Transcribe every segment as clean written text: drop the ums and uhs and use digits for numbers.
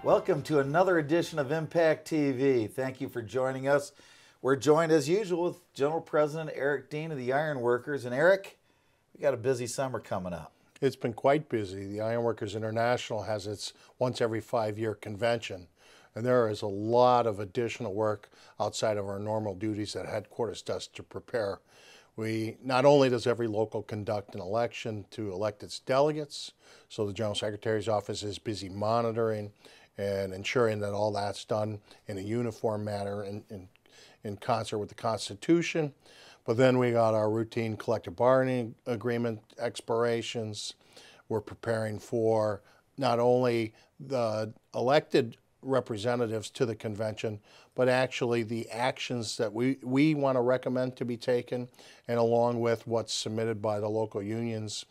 Welcome to another edition of Impact TV. Thank you for joining us. We're joined as usual with General President Eric Dean of the Ironworkers. And Eric, we got a busy summer coming up. It's been quite busy. The Ironworkers International has its once every 5-year convention, and there is a lot of additional work outside of our normal duties that headquarters does to prepare. Not only does every local conduct an election to elect its delegates, so the General Secretary's office is busy monitoring and ensuring that all that's done in a uniform manner in concert with the Constitution. But then we got our routine collective bargaining agreement expirations. We're preparing for not only the elected representatives to the convention, but actually the actions that we want to recommend to be taken, and along with what's submitted by the local unions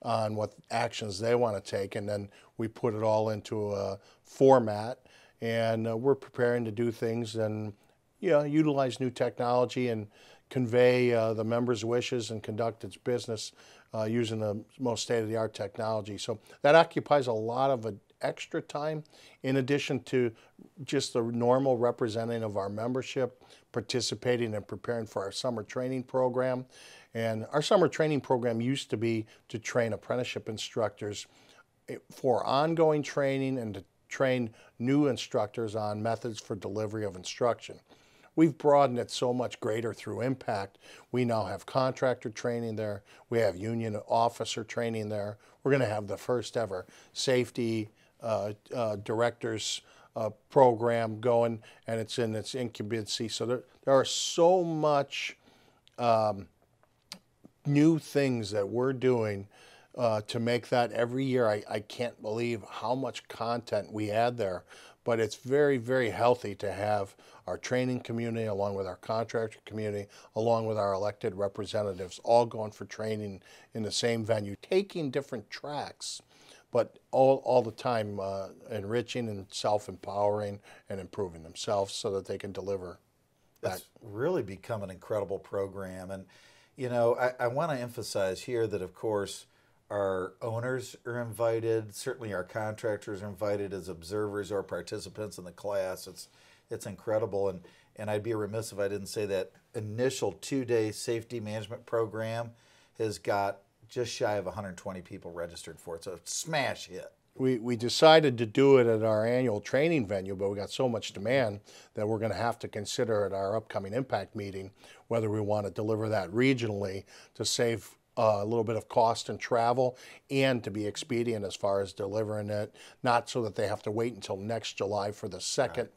on what actions they want to take. And then we put it all into a format, and we're preparing to do things and utilize new technology and convey the members' wishes and conduct its business using the most state-of-the-art technology. So that occupies a lot of extra time, in addition to just the normal representing of our membership, participating and preparing for our summer training program. And our summer training program used to be to train apprenticeship instructors for ongoing training and to train new instructors on methods for delivery of instruction. We've broadened it so much greater through Impact. We now have contractor training there. We have union officer training there. We're going to have the first ever safety directors program going, and it's in its incubancy. So there are so much new things that we're doing to make that every year. I can't believe how much content we add there, but it's very, very healthy to have our training community along with our contractor community, along with our elected representatives, all going for training in the same venue, taking different tracks, but all the time enriching and self-empowering and improving themselves so that they can deliver. That's really become an incredible program. And, I want to emphasize here that, of course, our owners are invited. Certainly our contractors are invited as observers or participants in the class. It's incredible. And I'd be remiss if I didn't say that initial 2-day safety management program has got just shy of 120 people registered for it. So it's a smash hit. We decided to do it at our annual training venue, but we got so much demand that we're going to have to consider at our upcoming Impact meeting whether we want to deliver that regionally to save a little bit of cost and travel, and to be expedient as far as delivering it, not so that they have to wait until next July for the second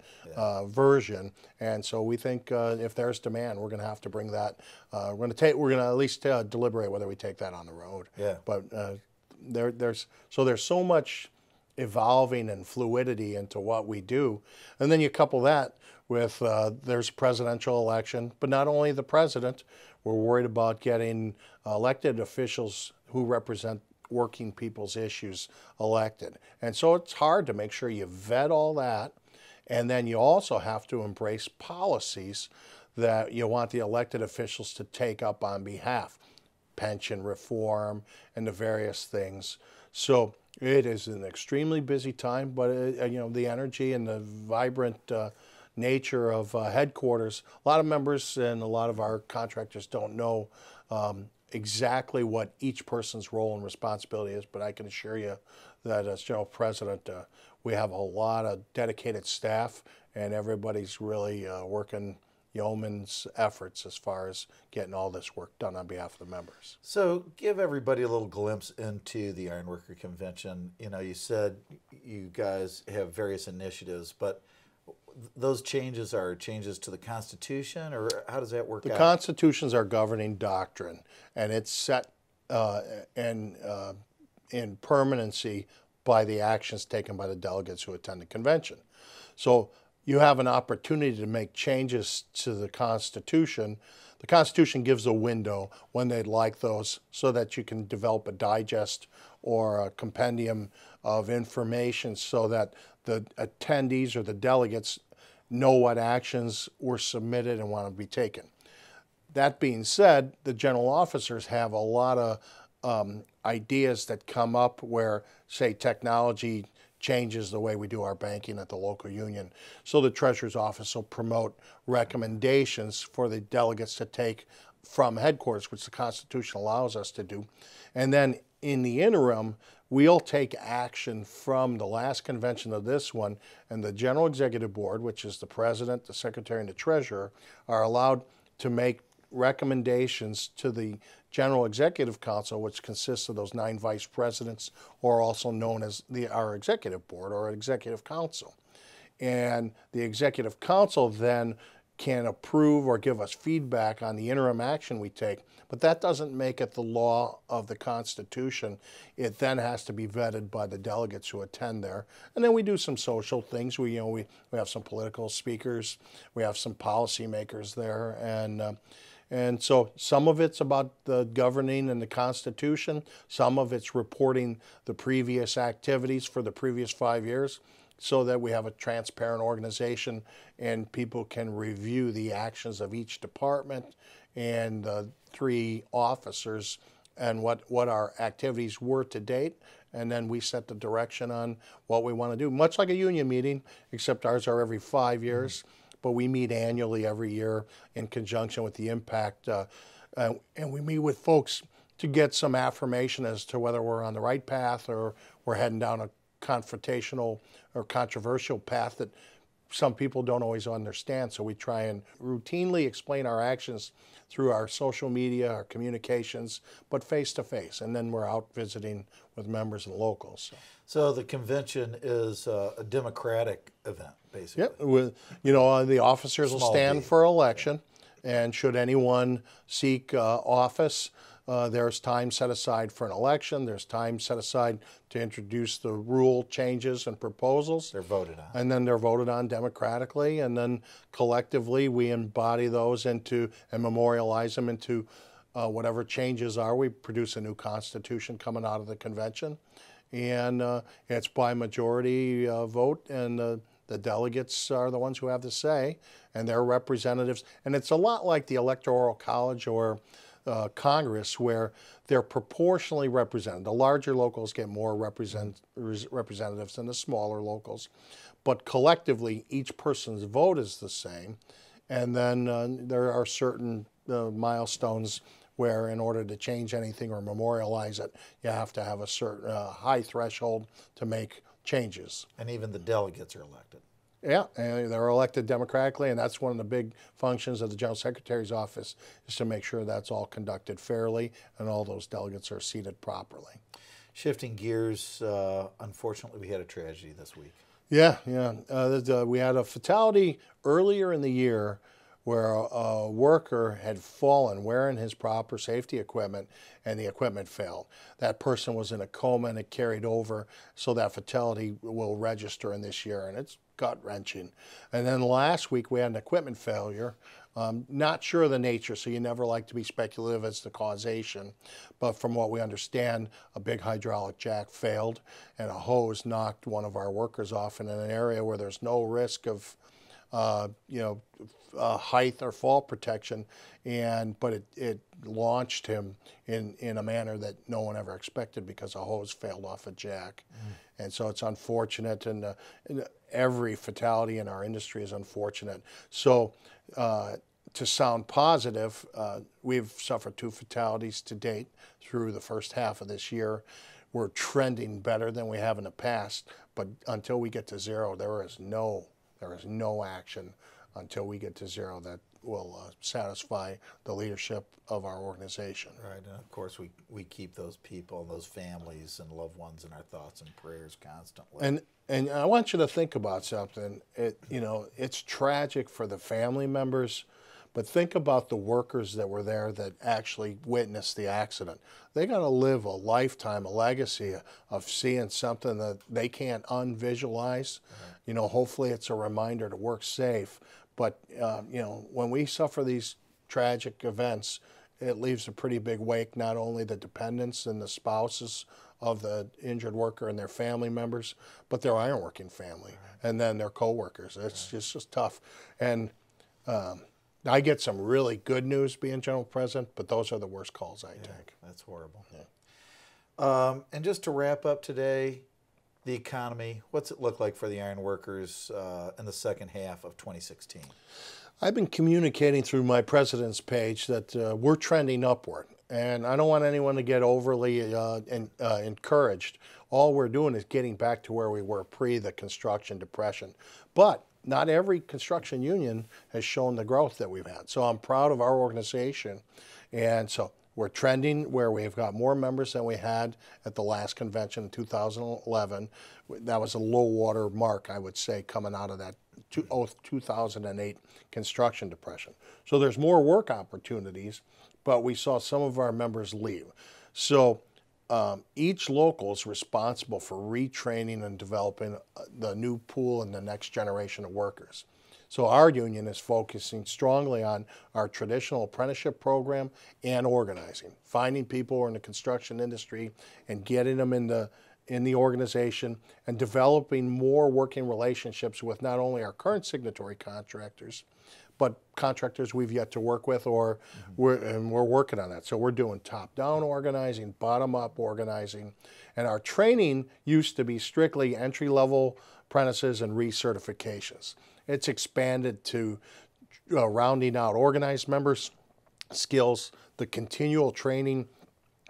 version. And so we think if there's demand, we're going to have to bring that. We're going to at least deliberate whether we take that on the road. Yeah. But there's so much evolving and fluidity into what we do, and then you couple that with there's a presidential election, but not only the president. We're worried about getting elected officials who represent working people's issues elected. And so it's hard to make sure you vet all that. And then you also have to embrace policies that you want the elected officials to take up on behalf. Pension reform and the various things. So it is an extremely busy time, but the energy and the vibrant nature of headquarters. A lot of members and a lot of our contractors don't know exactly what each person's role and responsibility is, but I can assure you that as General President, we have a lot of dedicated staff, and everybody's really working yeoman's efforts as far as getting all this work done on behalf of the members. So give everybody a little glimpse into the Ironworker Convention. You said you guys have various initiatives, but those changes are changes to the Constitution, or how does that work out? The Constitution's our governing doctrine, and it's set in permanency by the actions taken by the delegates who attend the convention. So you have an opportunity to make changes to the Constitution. The Constitution gives a window when they'd like those so that you can develop a digest or a compendium of information so that the attendees or the delegates know what actions were submitted and want to be taken. That being said, the general officers have a lot of ideas that come up where, say, technology changes the way we do our banking at the local union. So the treasurer's office will promote recommendations for the delegates to take from headquarters, which the Constitution allows us to do. And then in the interim, we'll take action from the last convention of this one, and the General Executive Board, which is the President, the Secretary, and the Treasurer, are allowed to make recommendations to the General Executive Council, which consists of those 9 vice presidents, or also known as our Executive Board or Executive Council. And the Executive Council then can approve or give us feedback on the interim action we take, but that doesn't make it the law of the Constitution. It then has to be vetted by the delegates who attend there. And then we do some social things. We have some political speakers, we have some policymakers there, and so some of it's about the governing and the Constitution, some of it's reporting the previous activities for the previous 5 years, so that we have a transparent organization and people can review the actions of each department and the 3 officers and what our activities were to date. And then we set the direction on what we want to do, much like a union meeting, except ours are every 5 years. But we meet annually every year in conjunction with the Impact. And we meet with folks to get some affirmation as to whether we're on the right path or we're heading down a confrontational or controversial path that some people don't always understand. So we try and routinely explain our actions through our social media, our communications, but face to face. And then we're out visiting with members and locals. So the convention is a democratic event, basically. Yep. The officers will stand for election, and should anyone seek office, there's time set aside for an election. There's time set aside to introduce the rule changes and proposals. They're voted on. And then they're voted on democratically, and then collectively we embody those into and memorialize them into whatever changes are. We produce a new constitution coming out of the convention, and it's by majority vote, and the delegates are the ones who have the say, and they're representatives. And it's a lot like the Electoral College or Congress, where they're proportionally represented. The larger locals get more representatives than the smaller locals, but collectively each person's vote is the same. And then there are certain milestones where, in order to change anything or memorialize it, you have to have a certain high threshold to make changes. And even the delegates are elected. Yeah, and they're elected democratically, and that's one of the big functions of the General Secretary's office, is to make sure that's all conducted fairly and all those delegates are seated properly. Shifting gears, unfortunately, we had a tragedy this week. Yeah. We had a fatality earlier in the year where a worker had fallen wearing his proper safety equipment, and the equipment failed. That person was in a coma, and it carried over, so that fatality will register in this year, and it's gut-wrenching. And then last week we had an equipment failure. Not sure of the nature, so you never like to be speculative as to causation, but from what we understand, a big hydraulic jack failed, and a hose knocked one of our workers off in an area where there's no risk of height or fall protection, but it launched him in a manner that no one ever expected, because a hose failed off a jack. And so it's unfortunate, and every fatality in our industry is unfortunate. So to sound positive, we've suffered 2 fatalities to date through the first half of this year. We're trending better than we have in the past, but until we get to 0, there is no action until we get to 0 that will satisfy the leadership of our organization. Right, and of course we keep those people, those families and loved ones in our thoughts and prayers constantly. And I want you to think about something. It's tragic for the family members, but think about the workers that were there that actually witnessed the accident. They got to live a lifetime, a legacy of seeing something that they can't unvisualize. Right. Hopefully it's a reminder to work safe. But, when we suffer these tragic events, it leaves a pretty big wake, not only the dependents and the spouses of the injured worker and their family members, but their ironworking family, and then their coworkers. It's just tough. And I get some really good news being general president, but those are the worst calls I take. That's horrible. Yeah. And just to wrap up today, the economy, what's it look like for the ironworkers in the second half of 2016? I've been communicating through my president's page that we're trending upward, and I don't want anyone to get overly encouraged. All we're doing is getting back to where we were pre the construction depression. But not every construction union has shown the growth that we've had. So I'm proud of our organization, and so we're trending where we've got more members than we had at the last convention in 2011. That was a low water mark, I would say, coming out of that 2008 construction depression. So there's more work opportunities, but we saw some of our members leave. So each local is responsible for retraining and developing the new pool and the next generation of workers. So our union is focusing strongly on our traditional apprenticeship program and organizing, finding people who are in the construction industry and getting them in the organization and developing more working relationships with not only our current signatory contractors, but contractors we've yet to work with, or we're working on that. So we're doing top-down organizing, bottom-up organizing, and our training used to be strictly entry-level apprentices and recertifications. It's expanded to rounding out organized members' skills, the continual training.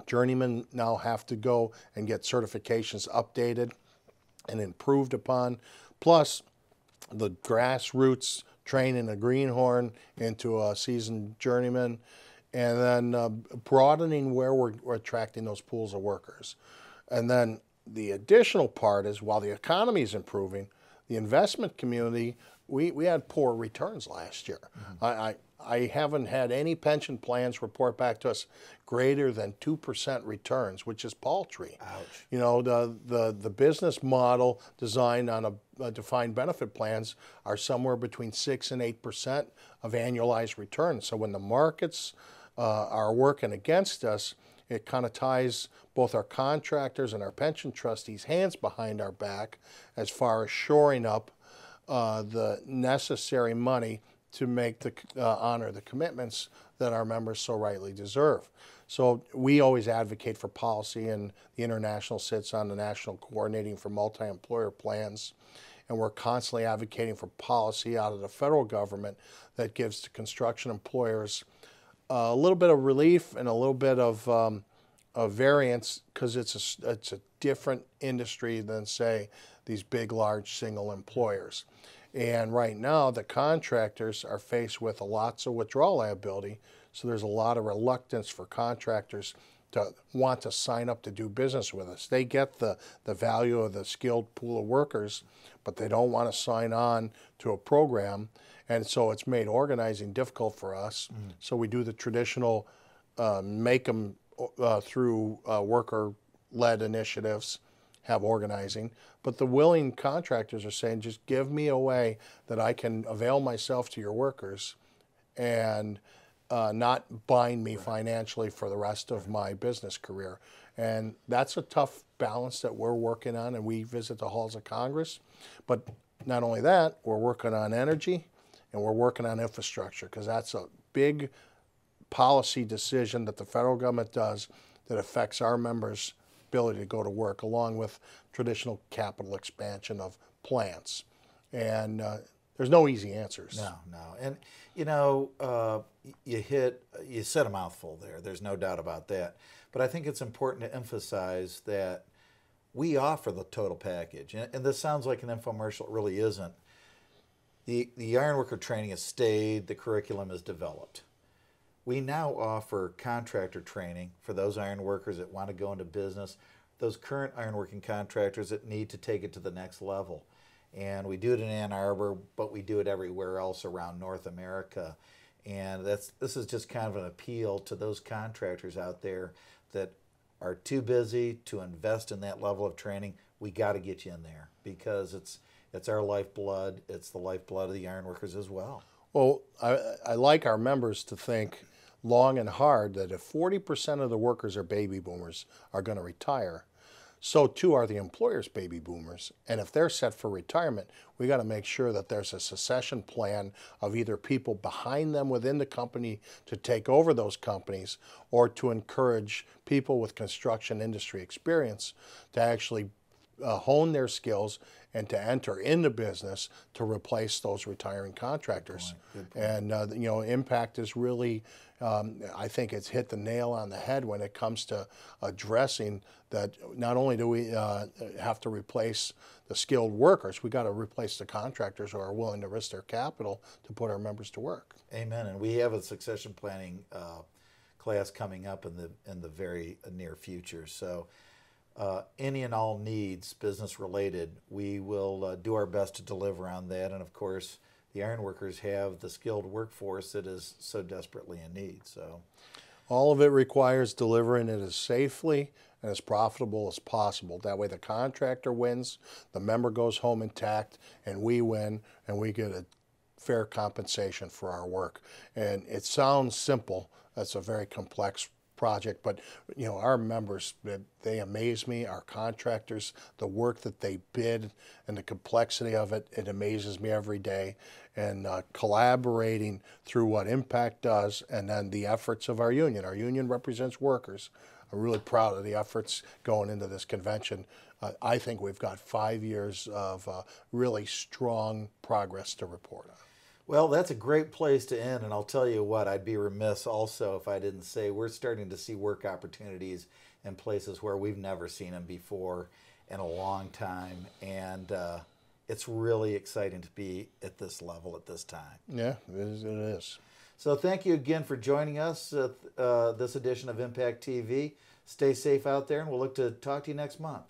Journeymen now have to go and get certifications updated and improved upon, plus the grassroots training a greenhorn into a seasoned journeyman, and then broadening where we're attracting those pools of workers. And then the additional part is, while the economy is improving, the investment community, we had poor returns last year. I haven't had any pension plans report back to us greater than 2% returns, which is paltry. Ouch. You know, the business model designed on a defined benefit plans are somewhere between 6 and 8% of annualized returns. So when the markets are working against us, it kind of ties both our contractors and our pension trustees' hands behind our back as far as shoring up the necessary money to make honor the commitments that our members so rightly deserve. So we always advocate for policy, and the International sits on the National Coordinating for Multi-Employer Plans, and we're constantly advocating for policy out of the federal government that gives the construction employers a little bit of relief and a little bit of variance, because it's a different industry than, say, these big, large single employers. And right now, the contractors are faced with lots of withdrawal liability, so there's a lot of reluctance for contractors to want to sign up to do business with us. They get the value of the skilled pool of workers, but they don't want to sign on to a program, and so it's made organizing difficult for us. So we do the traditional make them through worker-led initiatives, have organizing, but the willing contractors are saying, just give me a way that I can avail myself to your workers and not bind me financially for the rest of my business career. And that's a tough balance that we're working on, and we visit the halls of Congress. But not only that, we're working on energy and we're working on infrastructure, because that's a big policy decision that the federal government does that affects our members' ability to go to work, along with traditional capital expansion of plants. And there's no easy answers. No. And, you know, you said a mouthful there. There's no doubt about that. But I think it's important to emphasize that we offer the total package. And this sounds like an infomercial. It really isn't. The ironworker training has stayed. The curriculum is developed. We now offer contractor training for those ironworkers that want to go into business, those current ironworking contractors that need to take it to the next level. And we do it in Ann Arbor, but we do it everywhere else around North America. And this is just kind of an appeal to those contractors out there that are too busy to invest in that level of training. We got to get you in there, because it's our lifeblood. It's the lifeblood of the ironworkers as well. Well, I like our members to think long and hard that if 40% of the workers are baby boomers are going to retire, so too are the employers' baby boomers. And if they're set for retirement, we got to make sure that there's a succession plan of either people behind them within the company to take over those companies, or to encourage people with construction industry experience to actually hone their skills and to enter into business to replace those retiring contractors. Good point. And you know, Impact is really, I think it's hit the nail on the head when it comes to addressing that. Not only do we have to replace the skilled workers, we got to replace the contractors who are willing to risk their capital to put our members to work. Amen. And we have a succession planning class coming up in the very near future. So any and all needs, business related, we will do our best to deliver on that. And of course, the ironworkers have the skilled workforce that is so desperately in need. So all of it requires delivering it as safely and as profitable as possible. That way the contractor wins, the member goes home intact, and we win, and we get a fair compensation for our work. And it sounds simple. That's a very complex project, but you know, our members, they amaze me. Our contractors, the work that they bid and the complexity of it, it amazes me every day. And collaborating through what Impact does, and then the efforts of our union. Our union represents workers. I'm really proud of the efforts going into this convention. I think we've got 5 years of really strong progress to report on. well, that's a great place to end, and I'll tell you what, I'd be remiss also if I didn't say we're starting to see work opportunities in places where we've never seen them before in a long time, and it's really exciting to be at this level at this time. Yeah, it is. So thank you again for joining us at this edition of Impact TV. Stay safe out there, and we'll look to talk to you next month.